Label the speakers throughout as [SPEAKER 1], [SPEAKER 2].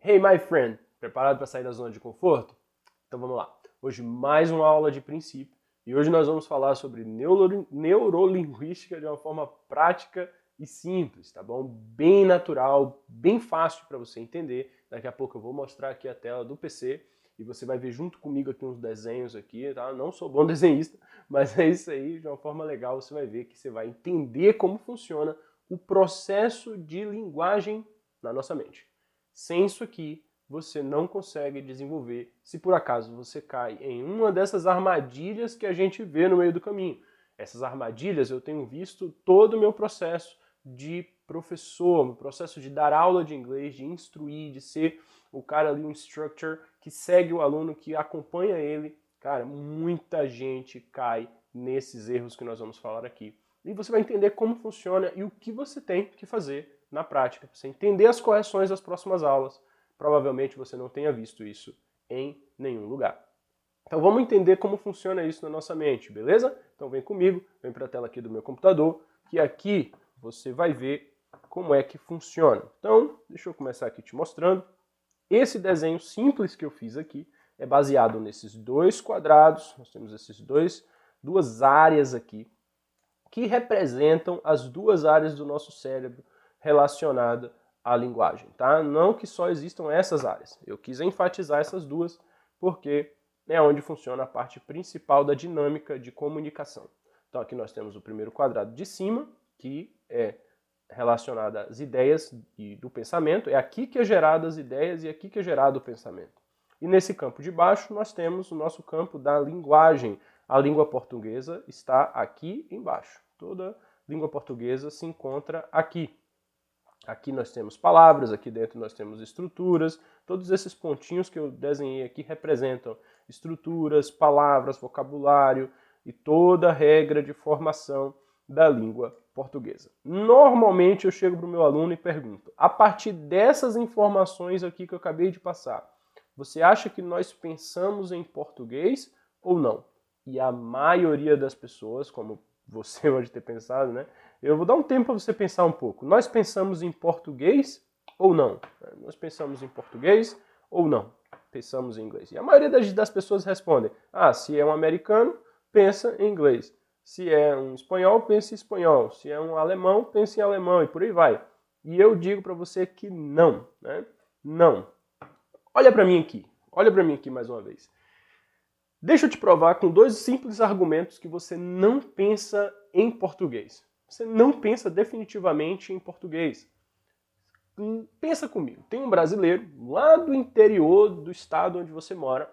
[SPEAKER 1] Hey, my friend! Preparado para sair da zona de conforto? Então vamos lá. Hoje mais uma aula de princípio e hoje nós vamos falar sobre neurolinguística de uma forma prática e simples, tá bom? Bem natural, bem fácil para você entender. Daqui a pouco eu vou mostrar aqui a tela do PC e você vai ver junto comigo aqui uns desenhos aqui, tá? Não sou bom desenhista, mas é isso aí, de uma forma legal você vai ver que você vai entender como funciona o processo de linguagem na nossa mente. Sem isso aqui, você não consegue desenvolver se por acaso você cai em uma dessas armadilhas que a gente vê no meio do caminho. Essas armadilhas eu tenho visto todo o meu processo de professor, o processo de dar aula de inglês, de instruir, de ser o cara ali, um instructor, que segue o aluno, que acompanha ele. Cara, muita gente cai nesses erros que nós vamos falar aqui. E você vai entender como funciona e o que você tem que fazer na prática, para você entender as correções das próximas aulas. Provavelmente você não tenha visto isso em nenhum lugar. Então vamos entender como funciona isso na nossa mente, beleza? Então vem comigo, vem para a tela aqui do meu computador, que aqui você vai ver como é que funciona. Então, deixa eu começar aqui te mostrando. Esse desenho simples que eu fiz aqui é baseado nesses dois quadrados, nós temos esses duas áreas aqui, que representam as duas áreas do nosso cérebro relacionada à linguagem, tá? Não que só existam essas áreas. Eu quis enfatizar essas duas porque é onde funciona a parte principal da dinâmica de comunicação. Então aqui nós temos o primeiro quadrado de cima, que é relacionado às ideias e do pensamento. É aqui que é gerado as ideias e é aqui que é gerado o pensamento. E nesse campo de baixo nós temos o nosso campo da linguagem. A língua portuguesa está aqui embaixo. Toda língua portuguesa se encontra aqui. Aqui nós temos palavras, aqui dentro nós temos estruturas. Todos esses pontinhos que eu desenhei aqui representam estruturas, palavras, vocabulário e toda a regra de formação da língua portuguesa. Normalmente eu chego para o meu aluno e pergunto, a partir dessas informações aqui que eu acabei de passar, você acha que nós pensamos em português ou não? E a maioria das pessoas, como você pode ter pensado, né? Eu vou dar um tempo para você pensar um pouco. Nós pensamos em português ou não? Nós pensamos em português ou não? Pensamos em inglês. E a maioria das pessoas respondem, se é um americano, pensa em inglês. Se é um espanhol, pensa em espanhol. Se é um alemão, pensa em alemão e por aí vai. E eu digo para você que não, né? Não. Olha para mim aqui mais uma vez. Deixa eu te provar com dois simples argumentos que você não pensa em português. Você não pensa definitivamente em português. Pensa comigo, tem um brasileiro lá do interior do estado onde você mora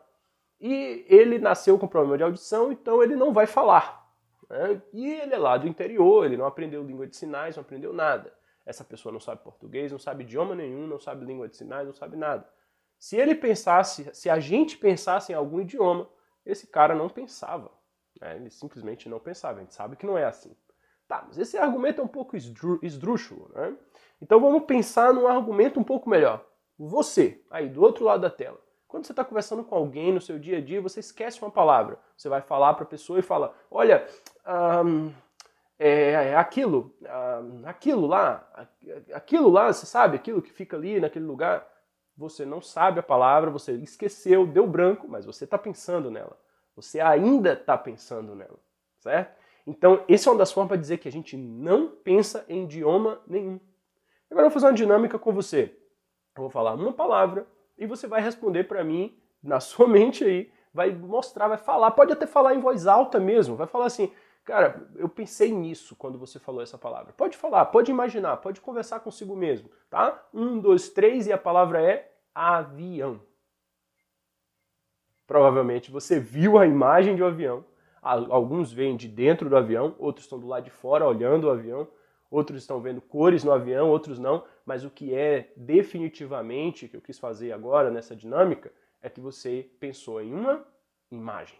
[SPEAKER 1] e ele nasceu com problema de audição, então ele não vai falar. Né? E ele é lá do interior, ele não aprendeu língua de sinais, não aprendeu nada. Essa pessoa não sabe português, não sabe idioma nenhum, não sabe língua de sinais, não sabe nada. Se ele pensasse, se a gente pensasse em algum idioma, esse cara não pensava. Né? Ele simplesmente não pensava, a gente sabe que não é assim. Tá, mas esse argumento é um pouco esdrúxulo, né? Então vamos pensar num argumento um pouco melhor. Você, aí do outro lado da tela, quando você está conversando com alguém no seu dia a dia, você esquece uma palavra. Você vai falar para a pessoa e fala, olha, aquilo lá, você sabe, aquilo que fica ali naquele lugar? Você não sabe a palavra, você esqueceu, deu branco, mas você está pensando nela. Você ainda está pensando nela, certo? Então, essa é uma das formas para dizer que a gente não pensa em idioma nenhum. Agora eu vou fazer uma dinâmica com você. Eu vou falar uma palavra e você vai responder para mim, na sua mente aí, vai mostrar, vai falar, pode até falar em voz alta mesmo, vai falar assim, cara, eu pensei nisso quando você falou essa palavra. Pode falar, pode imaginar, pode conversar consigo mesmo, tá? 1, 2, 3 e a palavra é avião. Provavelmente você viu a imagem de um avião. Alguns vêm de dentro do avião, outros estão do lado de fora olhando o avião, outros estão vendo cores no avião, outros não, mas o que é definitivamente, que eu quis fazer agora nessa dinâmica, é que você pensou em uma imagem.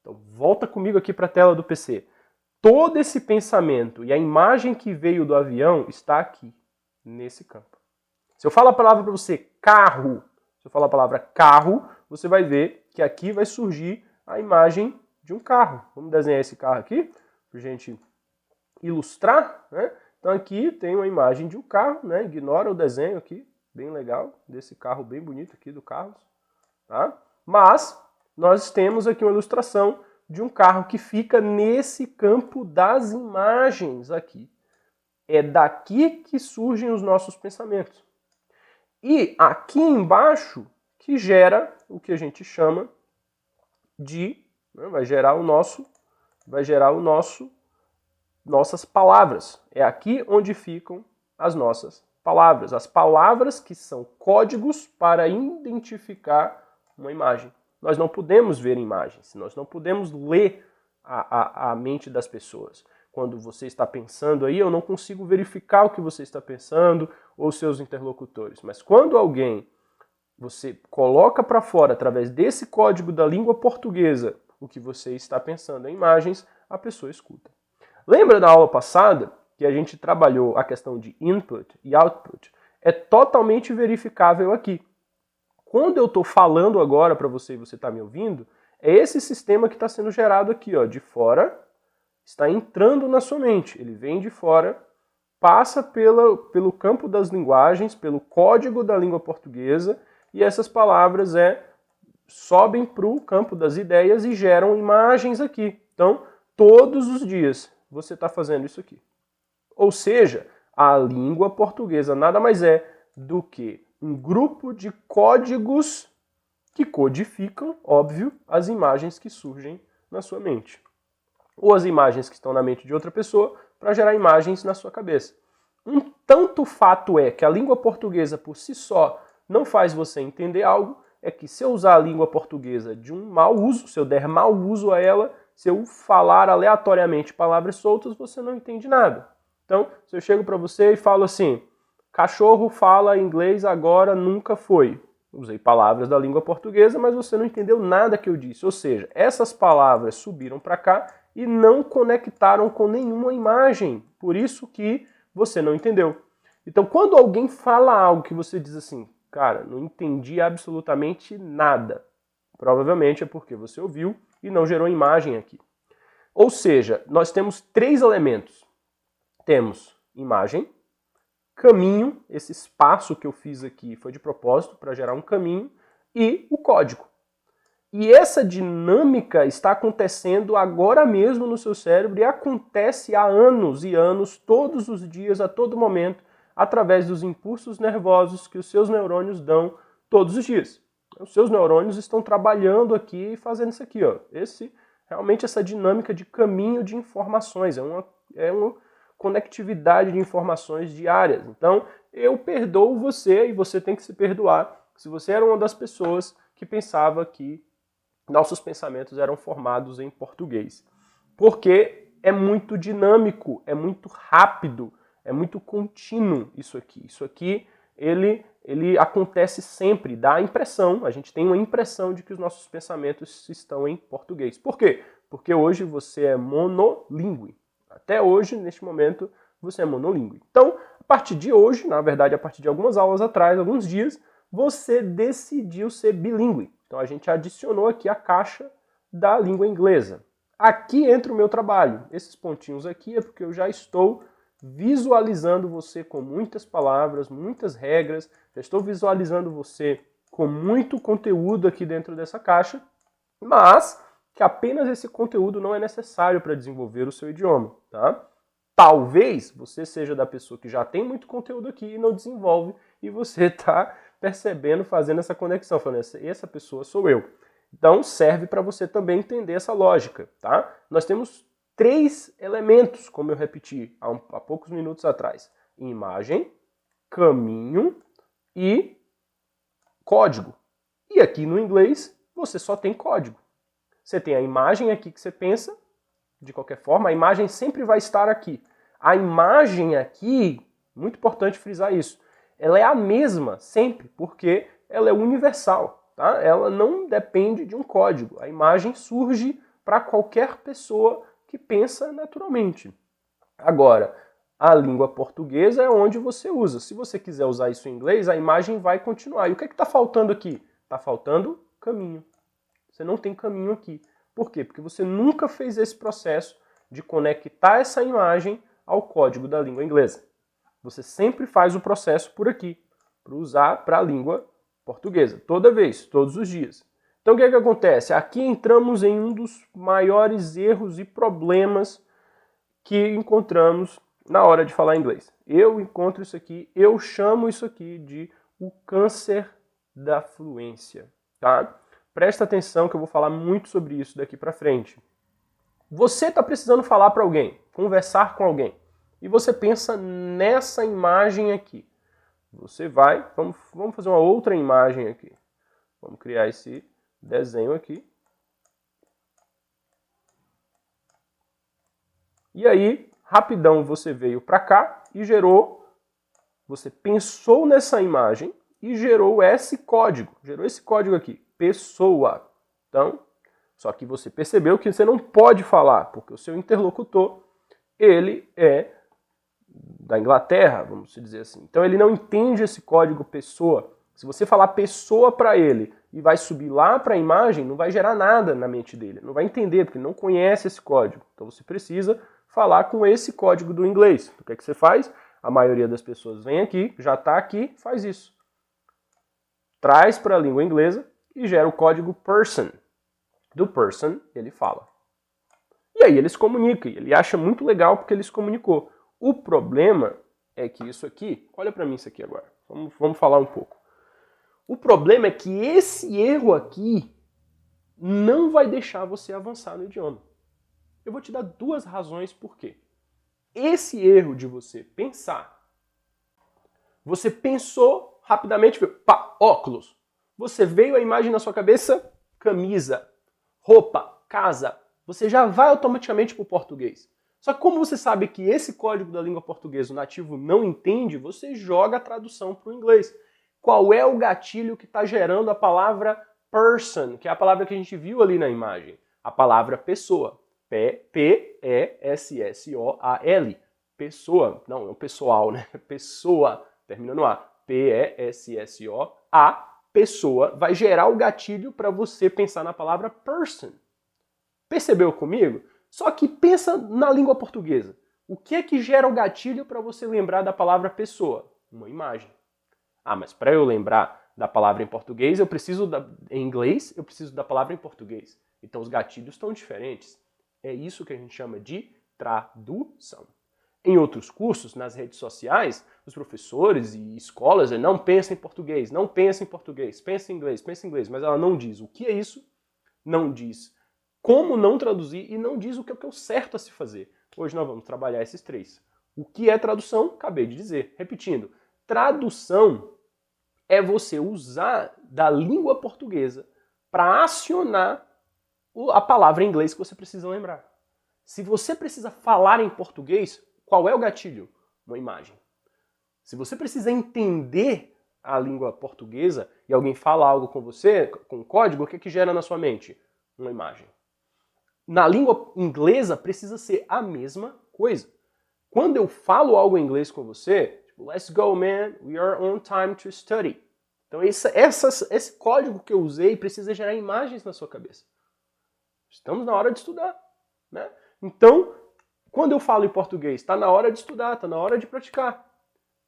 [SPEAKER 1] Então volta comigo aqui para a tela do PC. Todo esse pensamento e a imagem que veio do avião está aqui, nesse campo. Se eu falar a palavra para você, carro, se eu falar a palavra carro, você vai ver que aqui vai surgir a imagem de um carro. Vamos desenhar esse carro aqui, para a gente ilustrar, né? Então aqui tem uma imagem de um carro, né? Ignora o desenho aqui, bem legal, desse carro bem bonito aqui do Carlos, tá? Mas nós temos aqui uma ilustração de um carro que fica nesse campo das imagens aqui. É daqui que surgem os nossos pensamentos. E aqui embaixo que gera o que a gente chama de, né, vai gerar nossas palavras. É aqui onde ficam as nossas palavras. As palavras que são códigos para identificar uma imagem. Nós não podemos ver imagens, nós não podemos ler a mente das pessoas. Quando você está pensando aí, eu não consigo verificar o que você está pensando ou seus interlocutores. Mas quando você coloca para fora, através desse código da língua portuguesa, o que você está pensando em imagens, a pessoa escuta. Lembra da aula passada que a gente trabalhou a questão de input e output? É totalmente verificável aqui. Quando eu estou falando agora para você e você está me ouvindo, é esse sistema que está sendo gerado aqui, ó, de fora, está entrando na sua mente. Ele vem de fora, passa pelo campo das linguagens, pelo código da língua portuguesa, e essas palavras sobem para o campo das ideias e geram imagens aqui. Então, todos os dias você está fazendo isso aqui. Ou seja, a língua portuguesa nada mais é do que um grupo de códigos que codificam, óbvio, as imagens que surgem na sua mente. Ou as imagens que estão na mente de outra pessoa para gerar imagens na sua cabeça. Um tanto fato é que a língua portuguesa por si só não faz você entender algo, é que se eu usar a língua portuguesa de um mau uso, se eu der mau uso a ela, se eu falar aleatoriamente palavras soltas, você não entende nada. Então, se eu chego para você e falo assim, cachorro fala inglês agora, nunca foi. Usei palavras da língua portuguesa, mas você não entendeu nada que eu disse. Ou seja, essas palavras subiram para cá e não conectaram com nenhuma imagem. Por isso que você não entendeu. Então, quando alguém fala algo que você diz assim, cara, não entendi absolutamente nada, provavelmente é porque você ouviu e não gerou imagem aqui. Ou seja, nós temos 3 elementos. Temos imagem, caminho, esse espaço que eu fiz aqui foi de propósito para gerar um caminho, e o código. E essa dinâmica está acontecendo agora mesmo no seu cérebro e acontece há anos e anos, todos os dias, a todo momento, através dos impulsos nervosos que os seus neurônios dão todos os dias. Os seus neurônios estão trabalhando aqui e fazendo isso aqui, ó. Realmente essa dinâmica de caminho de informações, é uma conectividade de informações diárias. Então, eu perdoo você e você tem que se perdoar se você era uma das pessoas que pensava que nossos pensamentos eram formados em português. Porque é muito dinâmico, é muito rápido, é muito contínuo isso aqui. Isso aqui, ele acontece sempre, dá a impressão, a gente tem uma impressão de que os nossos pensamentos estão em português. Por quê? Porque hoje você é monolíngue. Até hoje, neste momento, você é monolíngue. Então, a partir de hoje, na verdade, a partir de algumas aulas atrás, alguns dias, você decidiu ser bilíngue. Então, a gente adicionou aqui a caixa da língua inglesa. Aqui entra o meu trabalho. Esses pontinhos aqui é porque eu já estou visualizando você com muitas palavras, muitas regras, já estou visualizando você com muito conteúdo aqui dentro dessa caixa, mas que apenas esse conteúdo não é necessário para desenvolver o seu idioma, tá? Talvez você seja da pessoa que já tem muito conteúdo aqui e não desenvolve, e você está percebendo, fazendo essa conexão, falando, essa pessoa sou eu. Então serve para você também entender essa lógica, tá? Nós temos 3 elementos, como eu repeti há poucos minutos atrás. Imagem, caminho e código. E aqui no inglês, você só tem código. Você tem a imagem aqui que você pensa, de qualquer forma, a imagem sempre vai estar aqui. A imagem aqui, muito importante frisar isso, ela é a mesma sempre, porque ela é universal, tá? Ela não depende de um código. A imagem surge para qualquer pessoa que pensa naturalmente. Agora, a língua portuguesa é onde você usa. Se você quiser usar isso em inglês, a imagem vai continuar. E o que está faltando aqui? Está faltando caminho. Você não tem caminho aqui. Por quê? Porque você nunca fez esse processo de conectar essa imagem ao código da língua inglesa. Você sempre faz o processo por aqui. para usar para a língua portuguesa. Toda vez, todos os dias. Então o que é que acontece? Aqui entramos em um dos maiores erros e problemas que encontramos na hora de falar inglês. Eu encontro isso aqui, eu chamo isso aqui de o câncer da fluência, tá? Presta atenção que eu vou falar muito sobre isso daqui para frente. Você está precisando falar para alguém, conversar com alguém, e você pensa nessa imagem aqui. Você vai, vamos fazer uma outra imagem aqui. Vamos criar esse desenho aqui. E aí, rapidão, você veio para cá e gerou, você pensou nessa imagem e gerou esse código aqui, pessoa. Então, só que você percebeu que você não pode falar, porque o seu interlocutor, ele é da Inglaterra, vamos dizer assim. Então ele não entende esse código pessoa. Se você falar pessoa para ele e vai subir lá para a imagem, não vai gerar nada na mente dele. Não vai entender, porque ele não conhece esse código. Então você precisa falar com esse código do inglês. O que é que você faz? A maioria das pessoas vem aqui, já está aqui, faz isso. Traz para a língua inglesa e gera o código person. Do person, ele fala. E aí ele se comunica, e ele acha muito legal porque ele se comunicou. O problema é que isso aqui, olha para mim isso aqui agora, vamos falar um pouco. O problema é que esse erro aqui não vai deixar você avançar no idioma. Eu vou te dar duas razões por quê. Esse erro de você pensar, você pensou rapidamente, pá, óculos. Você veio a imagem na sua cabeça, camisa, roupa, casa. Você já vai automaticamente para o português. Só que como você sabe que esse código da língua portuguesa o nativo não entende, você joga a tradução para o inglês. Qual é o gatilho que está gerando a palavra person, que é a palavra que a gente viu ali na imagem? A palavra pessoa. P-E-S-S-O-A-L. Pessoa. Não, é o pessoal, né? Pessoa. Termina no A. P-E-S-S-O-A. Pessoa. Vai gerar o gatilho para você pensar na palavra person. Percebeu comigo? Só que pensa na língua portuguesa. O que é que gera o gatilho para você lembrar da palavra pessoa? Uma imagem. Ah, mas para eu lembrar da palavra em português, em inglês, eu preciso da palavra em português. Então os gatilhos estão diferentes. É isso que a gente chama de tradução. Em outros cursos, nas redes sociais, os professores e escolas não pensam em português, não pensam em português, pensa em inglês, mas ela não diz o que é isso, não diz como não traduzir e não diz o que é o certo a se fazer. Hoje nós vamos trabalhar esses três. O que é tradução? Acabei de dizer. Repetindo, tradução é você usar da língua portuguesa para acionar a palavra em inglês que você precisa lembrar. Se você precisa falar em português, qual é o gatilho? Uma imagem. Se você precisa entender a língua portuguesa e alguém fala algo com você, com código, o que gera na sua mente? Uma imagem. Na língua inglesa precisa ser a mesma coisa. Quando eu falo algo em inglês com você, tipo, let's go man, we are on time to study. Então esse código que eu usei precisa gerar imagens na sua cabeça. Estamos na hora de estudar, né? Então, quando eu falo em português, está na hora de estudar, está na hora de praticar.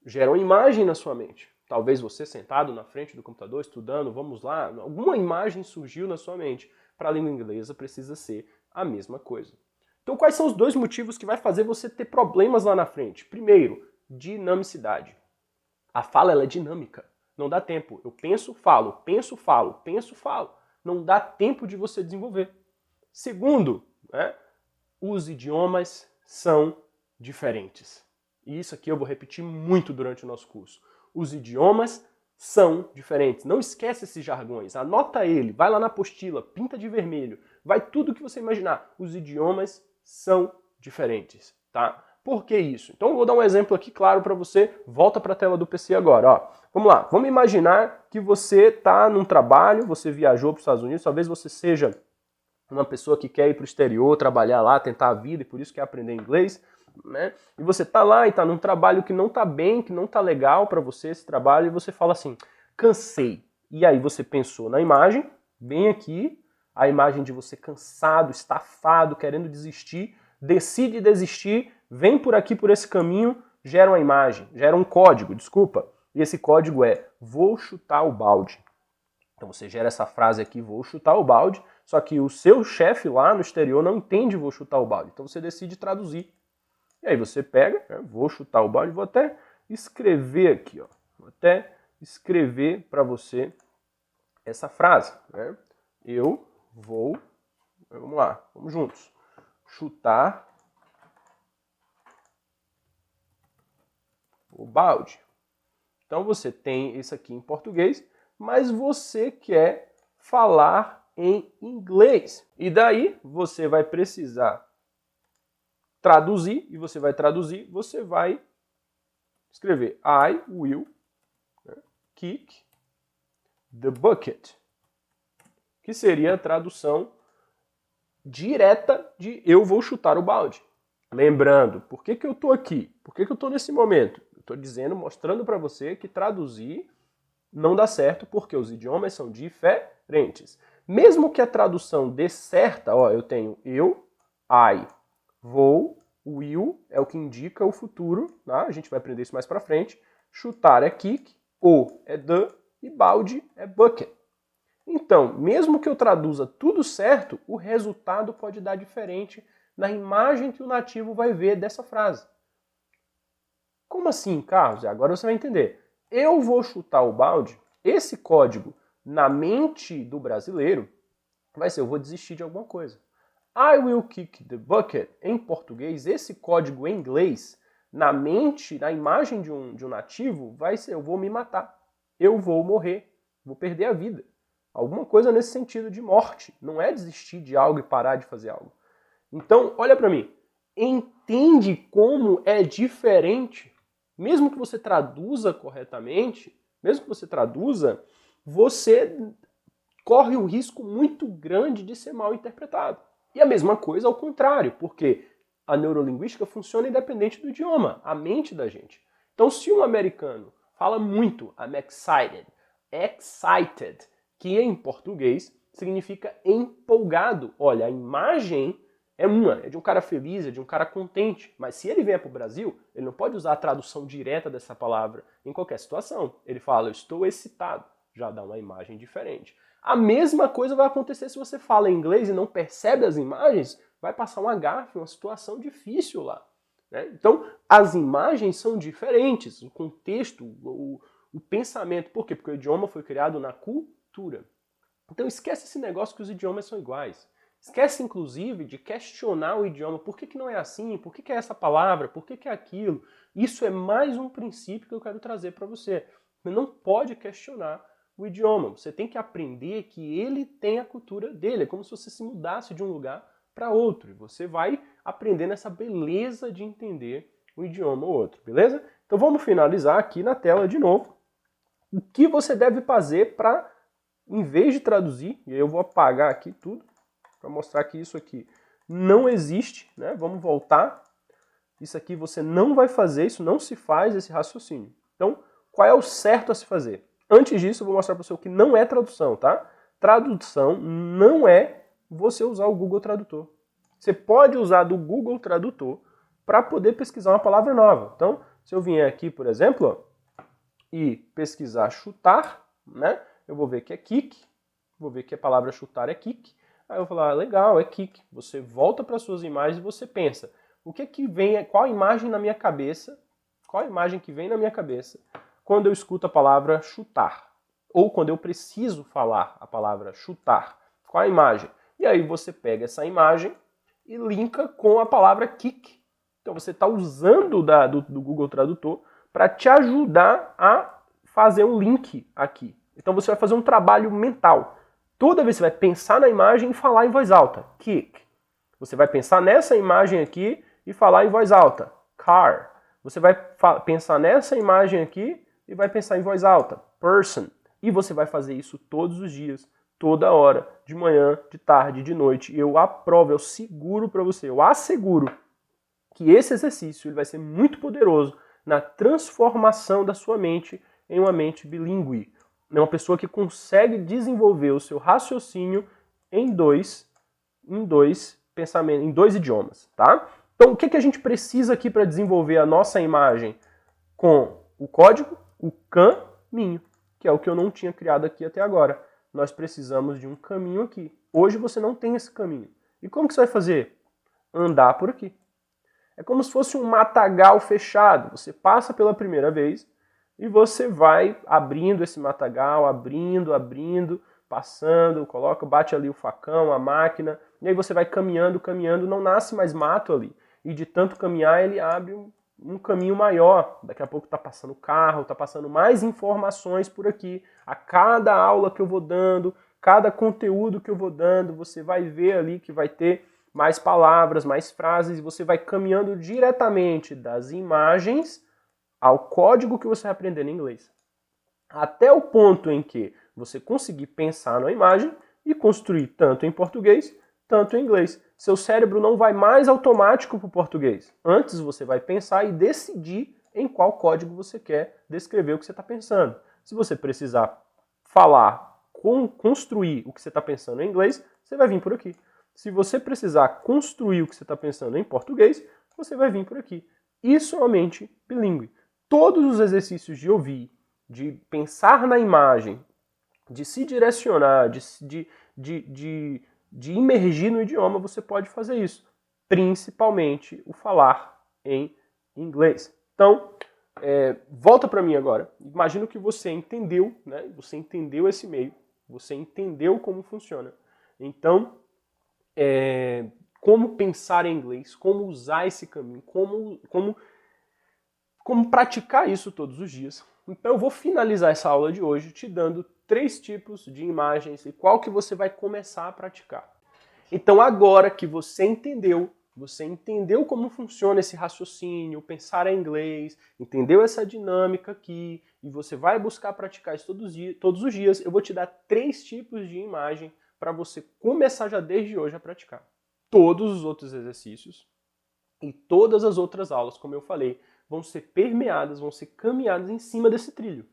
[SPEAKER 1] Gera uma imagem na sua mente. Talvez você sentado na frente do computador, estudando, vamos lá, alguma imagem surgiu na sua mente. Para a língua inglesa precisa ser a mesma coisa. Então, quais são os dois motivos que vai fazer você ter problemas lá na frente? Primeiro, dinamicidade. A fala ela é dinâmica. Não dá tempo. Eu penso, falo, penso, falo, penso, falo. Não dá tempo de você desenvolver. Segundo, né, os idiomas são diferentes. E isso aqui eu vou repetir muito durante o nosso curso. Os idiomas são diferentes. Não esquece esses jargões. Anota ele, vai lá na apostila, pinta de vermelho, vai tudo que você imaginar. Os idiomas são diferentes, tá? Por que isso? Então eu vou dar um exemplo aqui claro para você. Volta para a tela do PC agora, ó. Vamos lá. Vamos imaginar que você está num trabalho, você viajou para os Estados Unidos, talvez você seja uma pessoa que quer ir para o exterior, trabalhar lá, tentar a vida e por isso quer aprender inglês, né? E você está lá e está num trabalho que não está bem, que não está legal para você esse trabalho, e você fala assim, cansei. E aí você pensou na imagem, bem aqui, a imagem de você cansado, estafado, querendo desistir, decide desistir, vem por aqui, por esse caminho, gera uma imagem, gera um código, desculpa. E esse código é vou chutar o balde. Então você gera essa frase aqui, vou chutar o balde, só que o seu chefe lá no exterior não entende vou chutar o balde. Então você decide traduzir. E aí você pega, né, vou chutar o balde, vou até escrever aqui, ó. Vou até escrever para você essa frase, né? Eu vou, vamos lá, vamos juntos. Chutar o balde. Então você tem isso aqui em português, mas você quer falar em inglês. E daí você vai precisar traduzir, e você vai traduzir, você vai escrever I will kick the bucket, que seria a tradução direta de eu vou chutar o balde. Lembrando, por que eu estou aqui? Por que eu estou nesse momento? Eu estou dizendo, mostrando para você que traduzir não dá certo porque os idiomas são diferentes. Mesmo que a tradução dê certa, ó, eu tenho eu, I, vou, will é o que indica o futuro, tá? A gente vai aprender isso mais para frente. Chutar é kick, o é the e balde é bucket. Então, mesmo que eu traduza tudo certo, o resultado pode dar diferente na imagem que o nativo vai ver dessa frase. Como assim, Carlos? Agora você vai entender. Eu vou chutar o balde, esse código na mente do brasileiro vai ser eu vou desistir de alguma coisa. I will kick the bucket, em português, esse código em inglês, na mente, na imagem de um nativo, vai ser eu vou me matar, eu vou morrer, vou perder a vida. Alguma coisa nesse sentido de morte, não é desistir de algo e parar de fazer algo. Então, olha para mim, entende como é diferente, mesmo que você traduza corretamente, mesmo que você traduza, você corre um risco muito grande de ser mal interpretado. E a mesma coisa ao contrário, porque a neurolinguística funciona independente do idioma, a mente da gente. Então, se um americano fala muito I'm excited, que em português significa empolgado. Olha, a imagem é de um cara feliz, é de um cara contente. Mas se ele vier para o Brasil, ele não pode usar a tradução direta dessa palavra em qualquer situação. Ele fala, eu estou excitado. Já dá uma imagem diferente. A mesma coisa vai acontecer se você fala inglês e não percebe as imagens, vai passar um agafe, uma situação difícil lá. Né? Então, as imagens são diferentes, o contexto, o pensamento. Por quê? Porque o idioma foi criado na cultura. Então, esquece esse negócio que os idiomas são iguais. Esquece, inclusive, de questionar o idioma. Por que não é assim? Por que é essa palavra? Por que é aquilo? Isso é mais um princípio que eu quero trazer para você. Você não pode questionar o idioma. Você tem que aprender que ele tem a cultura dele. É como se você se mudasse de um lugar para outro. E você vai aprendendo essa beleza de entender um idioma ou outro, beleza? Então vamos finalizar aqui na tela de novo. O que você deve fazer para, em vez de traduzir, e eu vou apagar aqui tudo, para mostrar que isso aqui não existe, né? Vamos voltar. Isso aqui você não vai fazer, isso não se faz, esse raciocínio. Então, qual é o certo a se fazer? Antes disso, eu vou mostrar para você o que não é tradução, tá? Tradução não é você usar o Google Tradutor. Você pode usar do Google Tradutor para poder pesquisar uma palavra nova. Então, se eu vier aqui, por exemplo, ó, e pesquisar chutar, né? Eu vou ver que é kick, vou ver que a palavra chutar é kick. Aí eu vou falar, legal, é kick. Você volta para suas imagens e você pensa, o que vem, qual a imagem na minha cabeça, qual a imagem que vem na minha cabeça quando eu escuto a palavra chutar? Ou quando eu preciso falar a palavra chutar? Qual a imagem? E aí você pega essa imagem e linka com a palavra kick. Então você está usando do Google Tradutor para te ajudar a fazer um link aqui. Então você vai fazer um trabalho mental. Toda vez que você vai pensar na imagem e falar em voz alta, kick. Você vai pensar nessa imagem aqui e falar em voz alta, car. Você vai pensar nessa imagem aqui e vai pensar em voz alta, person. E você vai fazer isso todos os dias, toda hora, de manhã, de tarde, de noite. E eu aprovo, eu seguro para você, eu asseguro que esse exercício ele vai ser muito poderoso na transformação da sua mente em uma mente bilíngue. É uma pessoa que consegue desenvolver o seu raciocínio em dois pensamentos, em dois idiomas, tá? Então, o que a gente precisa aqui para desenvolver a nossa imagem com o código? o caminho, que é o que eu não tinha criado aqui até agora. Nós precisamos de um caminho aqui. Hoje você não tem esse caminho. E como que você vai fazer? Andar por aqui. É como se fosse um matagal fechado. Você passa pela primeira vez e você vai abrindo esse matagal, abrindo, passando, bate ali o facão, a máquina, e aí você vai caminhando, não nasce mais mato ali. E de tanto caminhar, ele abre um caminho maior. Daqui a pouco está passando carro, está passando mais informações por aqui. A cada aula que eu vou dando, cada conteúdo que eu vou dando, você vai ver ali que vai ter mais palavras, mais frases, e você vai caminhando diretamente das imagens ao código que você vai aprender em inglês. Até o ponto em que você conseguir pensar na imagem e construir tanto em português, tanto em inglês. Seu cérebro não vai mais automático para o português. Antes você vai pensar e decidir em qual código você quer descrever o que você está pensando. Se você precisar falar, construir o que você está pensando em inglês, você vai vir por aqui. Se você precisar construir o que você está pensando em português, você vai vir por aqui. Isso é uma mente bilíngue. Todos os exercícios de ouvir, de pensar na imagem, de se direcionar, de imergir no idioma, você pode fazer isso. Principalmente o falar em inglês. Então, volta para mim agora. Imagino que você entendeu, né? Você entendeu esse meio, você entendeu como funciona. Então, como pensar em inglês, como usar esse caminho, como praticar isso todos os dias. Então eu vou finalizar essa aula de hoje te dando 3 tipos de imagens e qual que você vai começar a praticar. Então agora que você entendeu como funciona esse raciocínio, pensar em inglês, entendeu essa dinâmica aqui, e você vai buscar praticar isso todos os dias, eu vou te dar 3 tipos de imagem para você começar já desde hoje a praticar. Todos os outros exercícios e todas as outras aulas, como eu falei, vão ser permeadas, vão ser caminhadas em cima desse trilho.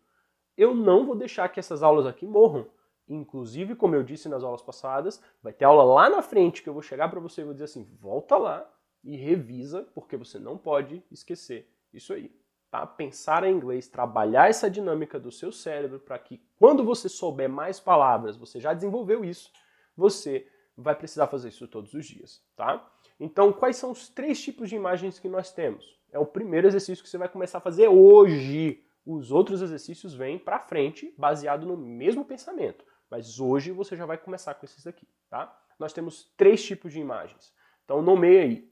[SPEAKER 1] Eu não vou deixar que essas aulas aqui morram. Inclusive, como eu disse nas aulas passadas, vai ter aula lá na frente que eu vou chegar para você e vou dizer assim, volta lá e revisa, porque você não pode esquecer isso aí. Tá? Pensar em inglês, trabalhar essa dinâmica do seu cérebro para que quando você souber mais palavras, você já desenvolveu isso, você vai precisar fazer isso todos os dias. Tá? Então, quais são os 3 tipos de imagens que nós temos? É o primeiro exercício que você vai começar a fazer hoje. Os outros exercícios vêm para frente, baseado no mesmo pensamento. Mas hoje você já vai começar com esses aqui, tá? Nós temos 3 tipos de imagens. Então nomeia aí.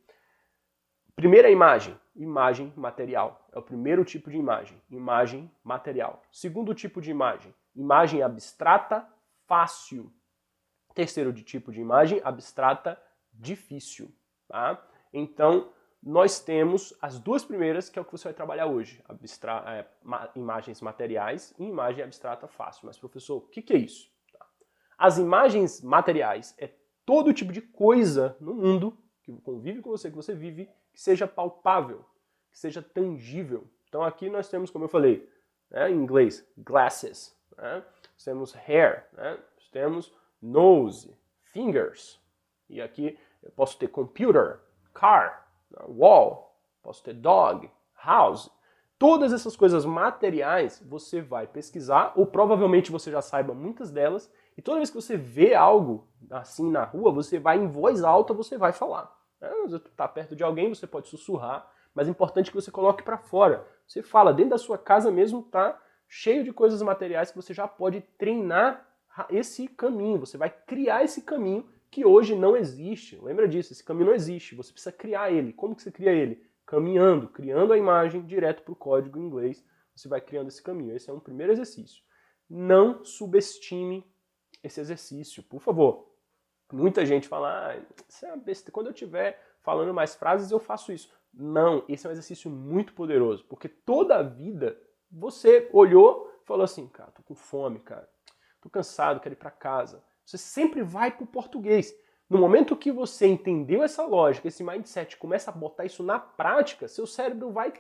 [SPEAKER 1] Primeira imagem, imagem material. É o primeiro tipo de imagem, imagem material. Segundo tipo de imagem abstrata, fácil. Terceiro tipo de imagem, abstrata, difícil. Tá? Então, nós temos as 2 primeiras, que é o que você vai trabalhar hoje. Imagens materiais e imagem abstrata fácil. Mas, professor, o que é isso? As imagens materiais é todo tipo de coisa no mundo que convive com você, que você vive, que seja palpável, que seja tangível. Então aqui nós temos, como eu falei, em inglês, glasses. Né? Nós temos hair, né? Nós temos nose, fingers. E aqui eu posso ter computer, car, wall, posso ter dog, house. Todas essas coisas materiais você vai pesquisar, ou provavelmente você já saiba muitas delas, e toda vez que você vê algo assim na rua, você vai em voz alta, você vai falar. Você está perto de alguém, você pode sussurrar, mas é importante que você coloque para fora. Você fala, dentro da sua casa mesmo está cheio de coisas materiais que você já pode treinar esse caminho, você vai criar esse caminho que hoje não existe. Lembra disso, esse caminho não existe, você precisa criar ele. Como que você cria ele? Caminhando, criando a imagem direto para o código em inglês, você vai criando esse caminho. Esse é um primeiro exercício. Não subestime esse exercício, por favor. Muita gente fala, isso é uma besteira. Quando eu estiver falando mais frases, eu faço isso. Não, esse é um exercício muito poderoso, porque toda a vida você olhou e falou assim, cara, tô com fome, cara, tô cansado, quero ir para casa. Você sempre vai pro português. No momento que você entendeu essa lógica, esse mindset, começa a botar isso na prática, seu cérebro vai,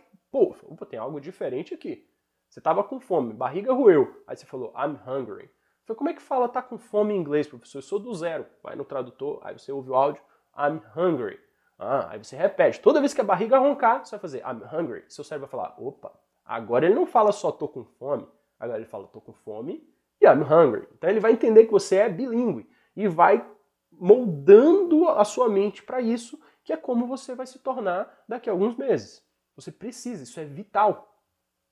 [SPEAKER 1] tem algo diferente aqui. Você tava com fome, barriga roeu, aí você falou, I'm hungry. Falei, como é que fala tá com fome em inglês, professor? Eu sou do zero. Vai no tradutor, aí você ouve o áudio, I'm hungry. Aí você repete. Toda vez que a barriga roncar, você vai fazer I'm hungry. Seu cérebro vai falar, opa, Agora ele não fala só tô com fome, agora ele fala tô com fome e I'm hungry. Então ele vai entender que você é bilíngue e vai moldando a sua mente para isso, que é como você vai se tornar daqui a alguns meses. Você precisa, isso é vital.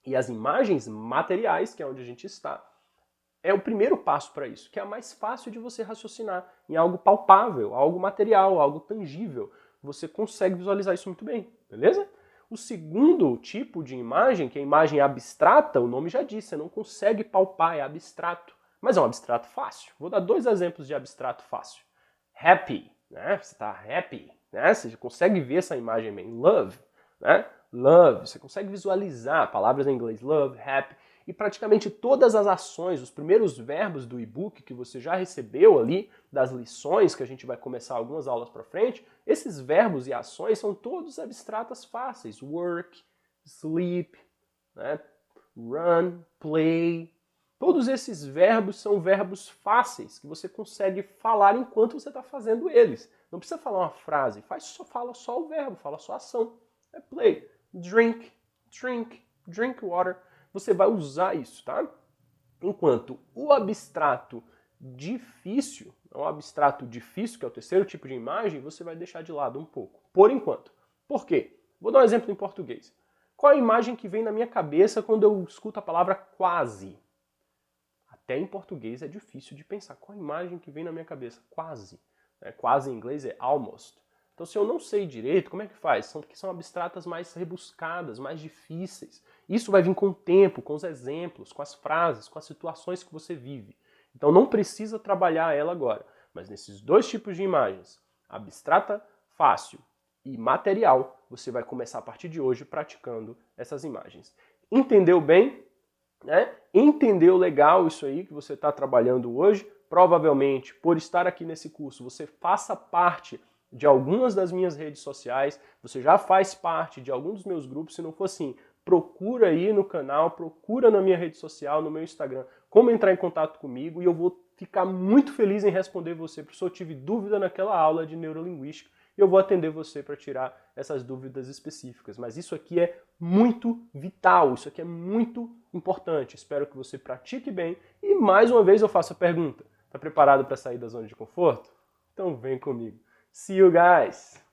[SPEAKER 1] E as imagens materiais, que é onde a gente está, é o primeiro passo para isso, que é a mais fácil de você raciocinar em algo palpável, algo material, algo tangível. Você consegue visualizar isso muito bem, beleza? O segundo tipo de imagem, que é a imagem abstrata, o nome já diz, você não consegue palpar, é abstrato. Mas é um abstrato fácil. Vou dar 2 exemplos de abstrato fácil. Happy, né? Você está happy, né? Você consegue ver essa imagem bem. Love, né? Love, você consegue visualizar palavras em inglês, love, happy, e praticamente todas as ações, os primeiros verbos do e-book que você já recebeu ali, das lições que a gente vai começar algumas aulas para frente, esses verbos e ações são todos abstratas fáceis. Work, sleep, né? Run, play. Todos esses verbos são verbos fáceis, que você consegue falar enquanto você está fazendo eles. Não precisa falar uma frase, fala só o verbo, fala só a ação. É play. Drink, drink water. Você vai usar isso, tá? Enquanto o abstrato difícil, o abstrato difícil, que é o terceiro tipo de imagem, você vai deixar de lado um pouco, por enquanto. Por quê? Vou dar um exemplo em português. Qual é a imagem que vem na minha cabeça quando eu escuto a palavra quase? Até em português é difícil de pensar. Qual a imagem que vem na minha cabeça? Quase. Quase em inglês é almost. Então, se eu não sei direito, como é que faz? São abstratas mais rebuscadas, mais difíceis. Isso vai vir com o tempo, com os exemplos, com as frases, com as situações que você vive. Então, não precisa trabalhar ela agora. Mas nesses 2 tipos de imagens, abstrata, fácil e material, você vai começar a partir de hoje praticando essas imagens. Entendeu bem? Né? Entendeu legal isso aí que você está trabalhando hoje? Provavelmente, por estar aqui nesse curso, você faça parte de algumas das minhas redes sociais, você já faz parte de algum dos meus grupos. Se não for assim, procura aí no canal, procura na minha rede social, no meu Instagram, como entrar em contato comigo, e eu vou ficar muito feliz em responder você. Professor, eu tive dúvida naquela aula de neurolinguística e eu vou atender você para tirar essas dúvidas específicas. Mas isso aqui é muito vital, isso aqui é muito importante. Espero que você pratique bem e mais uma vez eu faço a pergunta. Está preparado para sair da zona de conforto? Então vem comigo. See you guys!